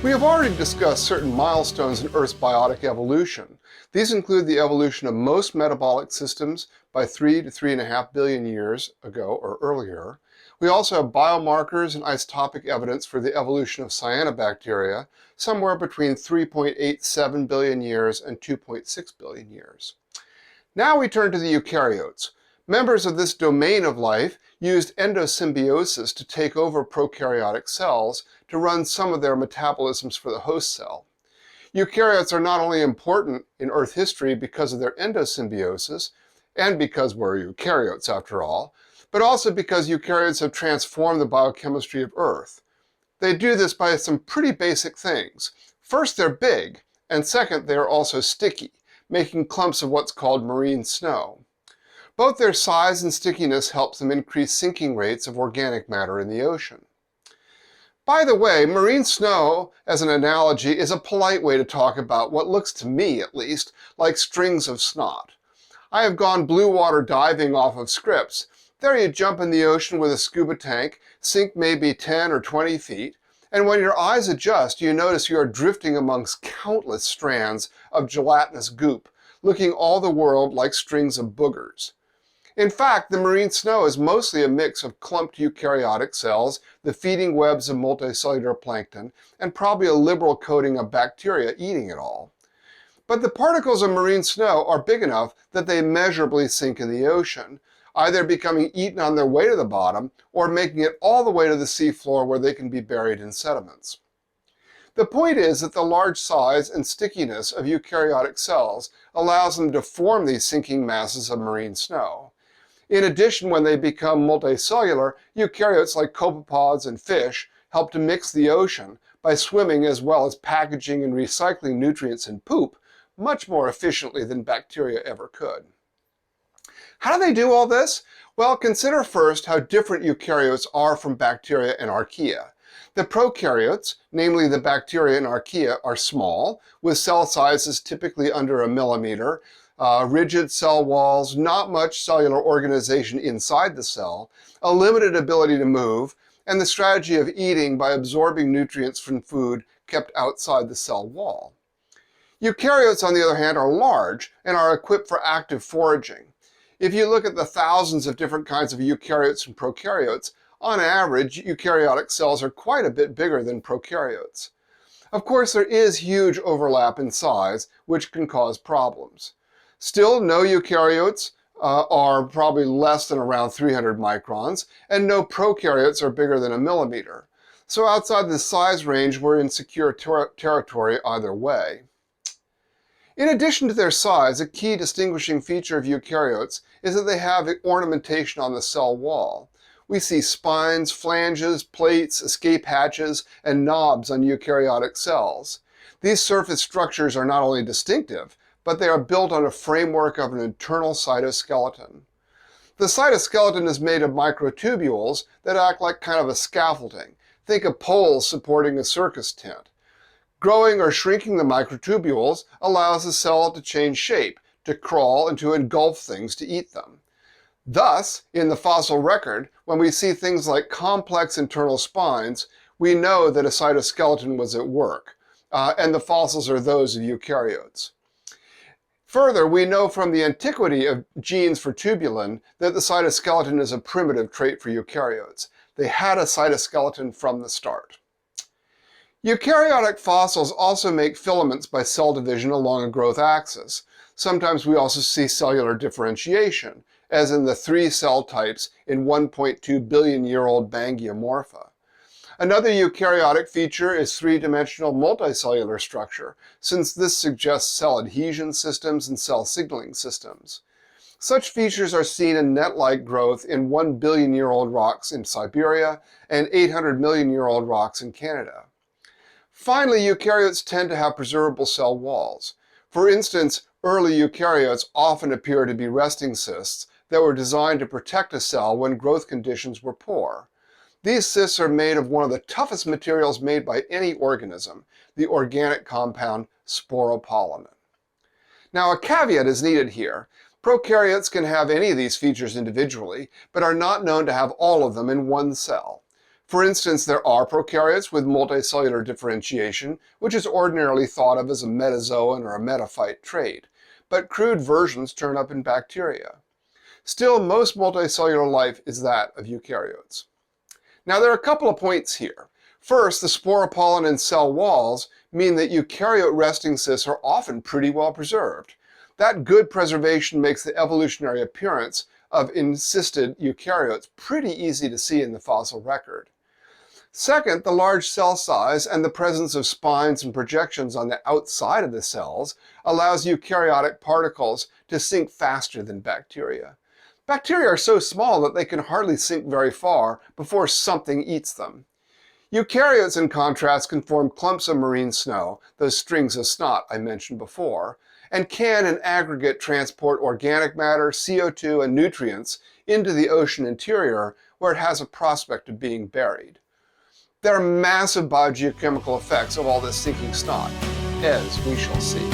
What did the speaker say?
We have already discussed certain milestones in Earth's biotic evolution. These include the evolution of most metabolic systems by 3 to 3.5 billion years ago or earlier. We also have biomarkers and isotopic evidence for the evolution of cyanobacteria, somewhere between 3.87 billion years and 2.6 billion years. Now we turn to the eukaryotes. Members of this domain of life used endosymbiosis to take over prokaryotic cells to run some of their metabolisms for the host cell. Eukaryotes are not only important in Earth history because of their endosymbiosis, and because we're eukaryotes after all, but also because eukaryotes have transformed the biochemistry of Earth. They do this by some pretty basic things. First, they're big, and second, they are also sticky, making clumps of what's called marine snow. Both their size and stickiness helps them increase sinking rates of organic matter in the ocean. By the way, marine snow, as an analogy, is a polite way to talk about what looks to me, at least, like strings of snot. I have gone blue water diving off of Scripps. There you jump in the ocean with a scuba tank, sink maybe 10 or 20 feet, and when your eyes adjust, you notice you are drifting amongst countless strands of gelatinous goop, looking all the world like strings of boogers. In fact, the marine snow is mostly a mix of clumped eukaryotic cells, the feeding webs of multicellular plankton, and probably a liberal coating of bacteria eating it all. But the particles of marine snow are big enough that they measurably sink in the ocean, either becoming eaten on their way to the bottom or making it all the way to the seafloor where they can be buried in sediments. The point is that the large size and stickiness of eukaryotic cells allows them to form these sinking masses of marine snow. In addition, when they become multicellular, eukaryotes like copepods and fish help to mix the ocean by swimming as well as packaging and recycling nutrients in poop much more efficiently than bacteria ever could. How do they do all this? Well, consider first how different eukaryotes are from bacteria and archaea. The prokaryotes, namely the bacteria and archaea, are small, with cell sizes typically under a millimeter, rigid cell walls, not much cellular organization inside the cell, a limited ability to move, and the strategy of eating by absorbing nutrients from food kept outside the cell wall. Eukaryotes, on the other hand, are large and are equipped for active foraging. If you look at the thousands of different kinds of eukaryotes and prokaryotes, on average, eukaryotic cells are quite a bit bigger than prokaryotes. Of course, there is huge overlap in size, which can cause problems. Still, no eukaryotes are probably less than around 300 microns, and no prokaryotes are bigger than a millimeter. So outside the size range, we're in secure territory either way. In addition to their size, a key distinguishing feature of eukaryotes is that they have ornamentation on the cell wall. We see spines, flanges, plates, escape hatches, and knobs on eukaryotic cells. These surface structures are not only distinctive, but they are built on a framework of an internal cytoskeleton. The cytoskeleton is made of microtubules that act like kind of a scaffolding. Think of poles supporting a circus tent. Growing or shrinking the microtubules allows the cell to change shape, to crawl, and to engulf things to eat them. Thus, in the fossil record, when we see things like complex internal spines, we know that a cytoskeleton was at work, and the fossils are those of eukaryotes. Further, we know from the antiquity of genes for tubulin that the cytoskeleton is a primitive trait for eukaryotes. They had a cytoskeleton from the start. Eukaryotic fossils also make filaments by cell division along a growth axis. Sometimes we also see cellular differentiation, as in the 3 cell types in 1.2 billion-year-old Bangiomorpha. Another eukaryotic feature is 3-dimensional multicellular structure, since this suggests cell adhesion systems and cell signaling systems. Such features are seen in net-like growth in 1 billion-year-old rocks in Siberia and 800 million-year-old rocks in Canada. Finally, eukaryotes tend to have preservable cell walls. For instance, early eukaryotes often appear to be resting cysts that were designed to protect a cell when growth conditions were poor. These cysts are made of one of the toughest materials made by any organism, the organic compound sporopollenin. Now, a caveat is needed here. Prokaryotes can have any of these features individually, but are not known to have all of them in one cell. For instance, there are prokaryotes with multicellular differentiation, which is ordinarily thought of as a metazoan or a metaphyte trait, but crude versions turn up in bacteria. Still, most multicellular life is that of eukaryotes. Now, there are a couple of points here. First, the sporopollen in cell walls mean that eukaryote resting cysts are often pretty well preserved. That good preservation makes the evolutionary appearance of encysted eukaryotes pretty easy to see in the fossil record. Second, the large cell size and the presence of spines and projections on the outside of the cells allows eukaryotic particles to sink faster than bacteria. Bacteria are so small that they can hardly sink very far before something eats them. Eukaryotes, in contrast, can form clumps of marine snow, those strings of snot I mentioned before, and can in aggregate transport organic matter, CO2, and nutrients into the ocean interior where it has a prospect of being buried. There are massive biogeochemical effects of all this sinking snot, as we shall see.